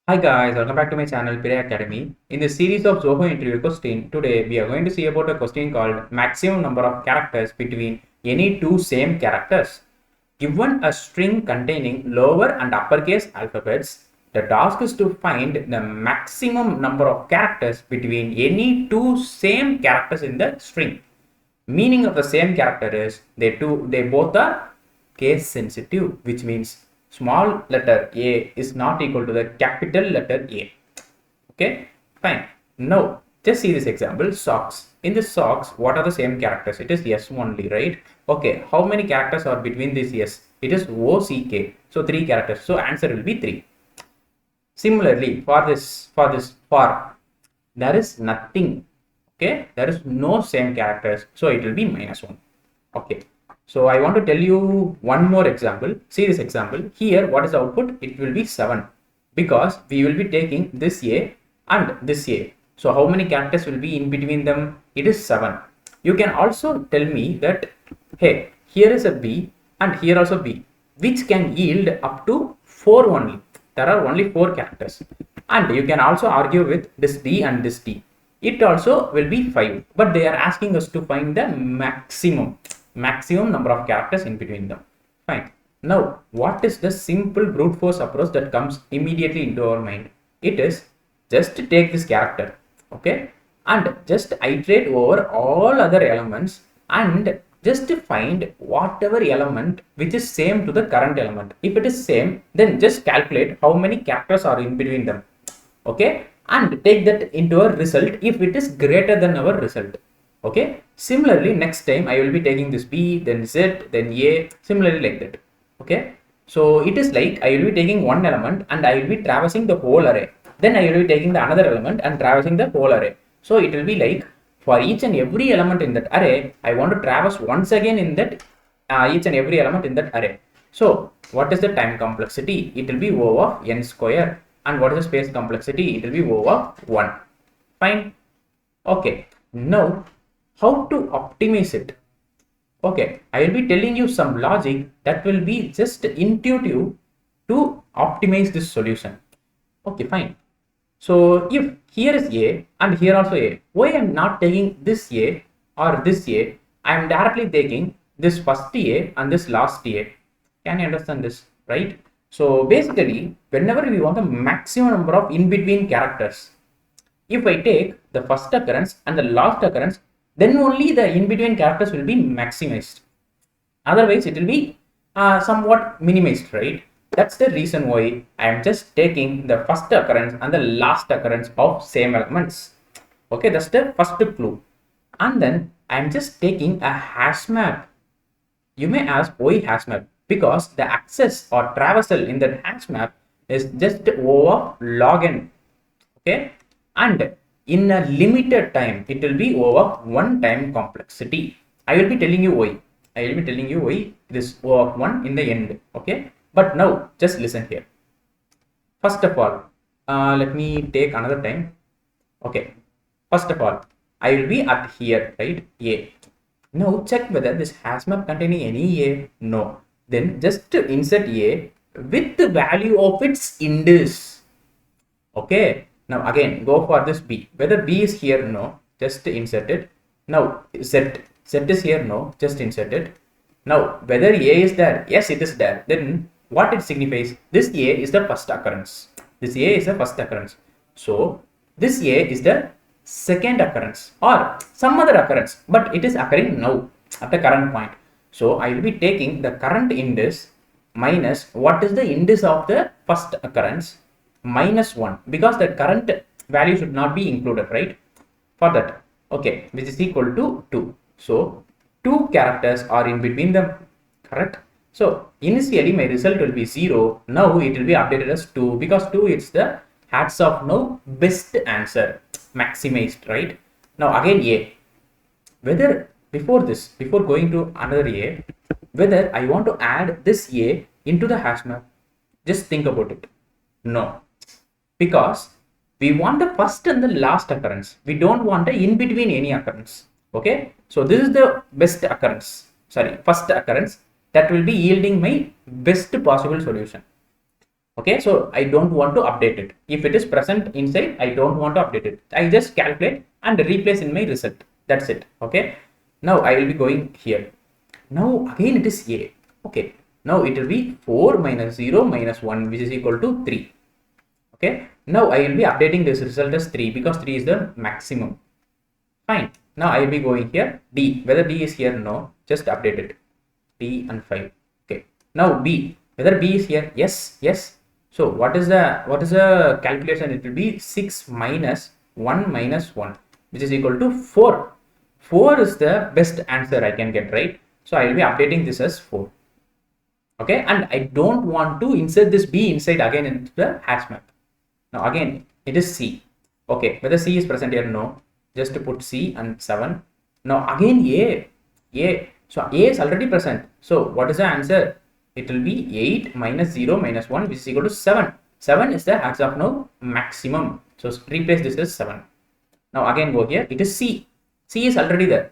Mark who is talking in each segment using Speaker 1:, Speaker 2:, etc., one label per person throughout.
Speaker 1: Hi guys, welcome back to my channel Pirai Academy. In this series of Zoho interview question, today we are going to see about a question called maximum number of characters between any two same characters. Given a string containing lower and uppercase alphabets, the task is to find the maximum number of characters between any two same characters in the string. Meaning of the same character is they both are case sensitive, which means small letter a is not equal to the capital letter A. Okay, fine. Now just see this example, socks. In this socks, what are the same characters? It is S only, right? Okay, how many characters are between this S? It is OCK. So three characters. So answer will be 3. Similarly, for there is nothing. Okay, there is no same characters, so it will be -1. Okay, so I want to tell you one more example. See this example here. What is the output? It will be 7 because we will be taking this A and this A. So how many characters will be in between them? It is 7. You can also tell me that, hey, here is a B and here also B, which can yield up to 4 only. There are only 4 characters, and you can also argue with this D and this D. It also will be 5, but they are asking us to find the maximum number of characters in between them. Fine. Now, what is the simple brute force approach that comes immediately into our mind? It is just to take this character, okay, and just iterate over all other elements and just find whatever element which is same to the current element. If it is same, then just calculate how many characters are in between them, okay, and take that into a result if it is greater than our result. Okay, similarly next time I will be taking this B, then Z, then A, similarly like that. Okay, so it is like I will be taking one element and I will be traversing the whole array, then I will be taking the another element and traversing the whole array. So it will be like for each and every element in that array, I want to traverse once again in that each and every element in that array. So what is the time complexity? It will be O of n square. And what is the space complexity? It will be O of 1. Fine. Okay, now how to optimize it? Okay, I will be telling you some logic that will be just intuitive to optimize this solution. Okay, fine. So if here is A and here also A, why I am not taking this A or this A? I am directly taking this first A and this last A. Can you understand this, right? So basically, whenever we want the maximum number of in-between characters, if I take the first occurrence and the last occurrence, then only the in-between characters will be maximized. Otherwise, it will be somewhat minimized, right? That's the reason why I am just taking the first occurrence and the last occurrence of same elements. Okay, that's the first clue. And then I am just taking a hash map. You may ask why hash map? Because the access or traversal in that hash map is just O of log n. Okay, and in a limited time it will be O of 1 time complexity. I will be telling you why. I will be telling you why this O of 1 in the end. Okay, but now just listen here. First of all, let me take another time. Okay, first of all, I will be at here, right? A. Now check whether this hash map containing any A. No. Then just to insert A with the value of its index. Okay. Now again go for this B. Whether B is here, no, just insert it. Now Z is here, no, just insert it. Now whether A is there, yes, it is there. Then what it signifies? This A is the first occurrence. This A is the first occurrence. So this A is the second occurrence or some other occurrence, but it is occurring now at the current point. So I will be taking the current index minus what is the index of the first occurrence -1, because the current value should not be included, right? For that, okay, which is equal to 2. So 2 characters are in between them, correct? So initially my result will be 0. Now it will be updated as 2 because 2 is the hats of now best answer, maximized, right? Now again A, whether before going to another A, whether I want to add this A into the hash map, just think about it. No, because we want the first and the last occurrence. We don't want the in between any occurrence. Okay, so this is the best occurrence, sorry, first occurrence that will be yielding my best possible solution. Okay, so I don't want to update it. If it is present inside, I don't want to update it. I just calculate and replace in my result. That's it. Okay, now I will be going here. Now again it is A. Okay, now it will be 4 minus 0 minus 1, which is equal to 3. Okay, now I will be updating this result as 3 because 3 is the maximum. Fine. Now I will be going here D. Whether D is here, no, just update it. D and 5. Okay. Now B. Whether B is here, yes, yes. So what is the calculation? It will be 6 minus 1 minus 1, which is equal to 4. 4 is the best answer I can get, right? So I will be updating this as 4. Okay, and I don't want to insert this B inside again into the hash map. Now again it is C. Okay, whether C is present here, no, just to put C and 7. Now again A. So A is already present. So what is the answer? It will be 8 minus 0 minus 1, which is equal to 7. 7 is the as of now maximum. So replace this as 7. Now again go here. It is C. C is already there,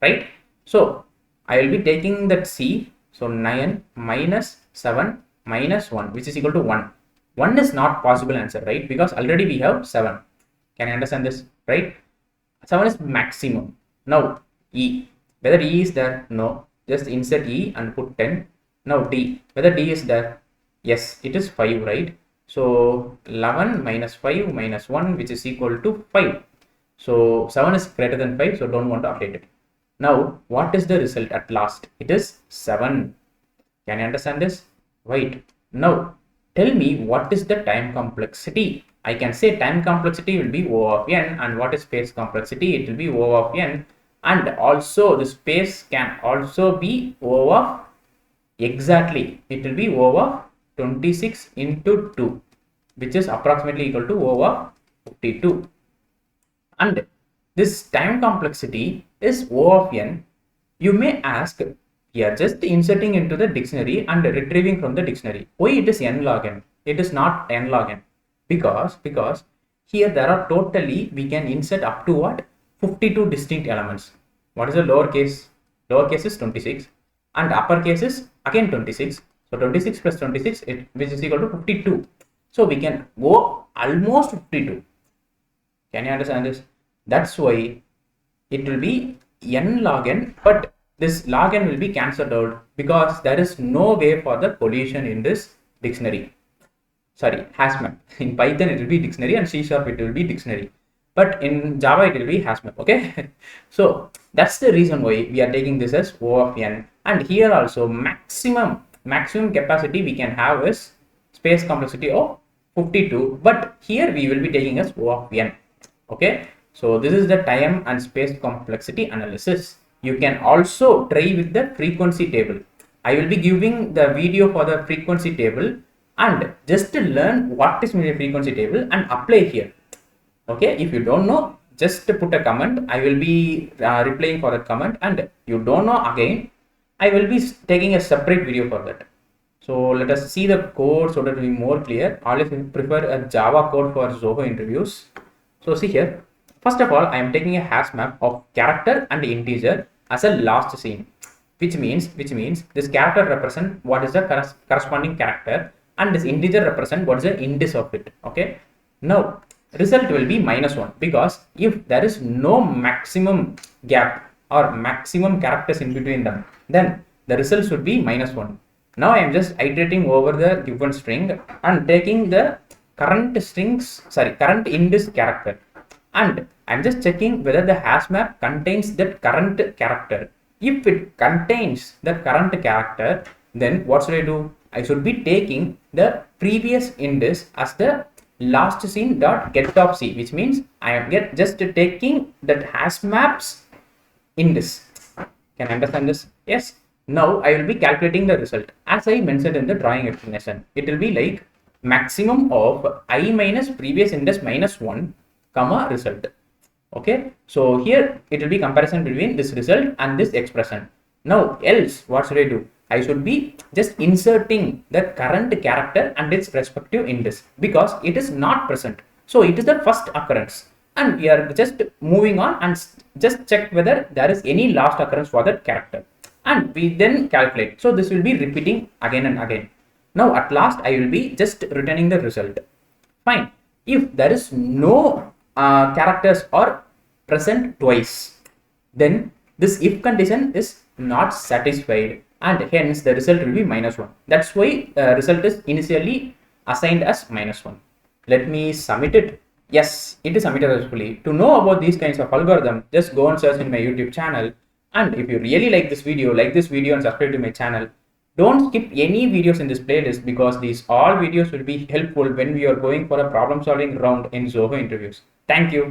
Speaker 1: right? So I will be taking that C. So 9 minus 7 minus 1, which is equal to 1. 1 is not possible answer, right? Because already we have 7. Can you understand this, right? 7 is maximum. Now E. Whether E is there? No. Just insert E and put 10. Now D. Whether D is there? Yes, it is 5, right? So 11 minus 5 minus 1, which is equal to 5. So 7 is greater than 5, so don't want to update it. Now what is the result at last? It is 7. Can you understand this? Right. Now tell me what is the time complexity. I can say time complexity will be O of n, and what is space complexity? It will be O of n, and also the space can also be O of, exactly, it will be O of 26 into 2, which is approximately equal to O of 52. And this time complexity is O of n. You may ask, here just inserting into the dictionary and retrieving from the dictionary, why it is n log n? It is not n log n. Because here there are totally, we can insert up to what? 52 distinct elements. What is the lower case? Lower case is 26 and upper case is again 26. So 26 plus 26, which is equal to 52. So we can go almost 52. Can you understand this? That's why it will be n log n, but this log n will be cancelled out because there is no way for the collision in this dictionary. Sorry, hash map. In Python it will be dictionary and C# it will be dictionary, but in Java it will be hash map. Okay. So that's the reason why we are taking this as O of n. And here also maximum capacity we can have is space complexity of 52, but here we will be taking as O of n. Okay. So this is the time and space complexity analysis. You can also try with the frequency table. I will be giving the video for the frequency table, and just to learn what is my frequency table and apply here. Okay, if you don't know, just put a comment. I will be replying for that comment, and you don't know, again I will be taking a separate video for that. So let us see the code so that it will be more clear. Always prefer a Java code for Zoho interviews. So see here, first of all, I am taking a hash map of character and integer as a last scene, which means this character represent what is the corresponding character, and this integer represent what is the index of it. Okay, now result will be -1, because if there is no maximum gap or maximum characters in between them, then the result should be -1. Now I am just iterating over the given string and taking the current index character, and I'm just checking whether the hash map contains that current character. If it contains the current character, then what should I do? I should be taking the previous index as the last scene dot get of c, which means I am just taking that hash maps index. Can I understand this? Yes. Now I will be calculating the result as I mentioned in the drawing explanation. It will be like maximum of I minus previous index -1 comma result. Okay, so here it will be comparison between this result and this expression. Now else what should I do? I should be just inserting the current character and its respective index, because it is not present. So it is the first occurrence, and we are just moving on and just check whether there is any last occurrence for that character, and we then calculate. So this will be repeating again and again. Now at last I will be just returning the result. Fine. If there is no characters are present twice, then this if condition is not satisfied and hence the result will be -1. That's why result is initially assigned as -1. Let me submit it. Yes, it is submitted successfully. To know about these kinds of algorithm, just go and search in my YouTube channel. And if you really like this video and subscribe to my channel. Don't skip any videos in this playlist because these all videos will be helpful when we are going for a problem solving round in Zoho interviews. Thank you.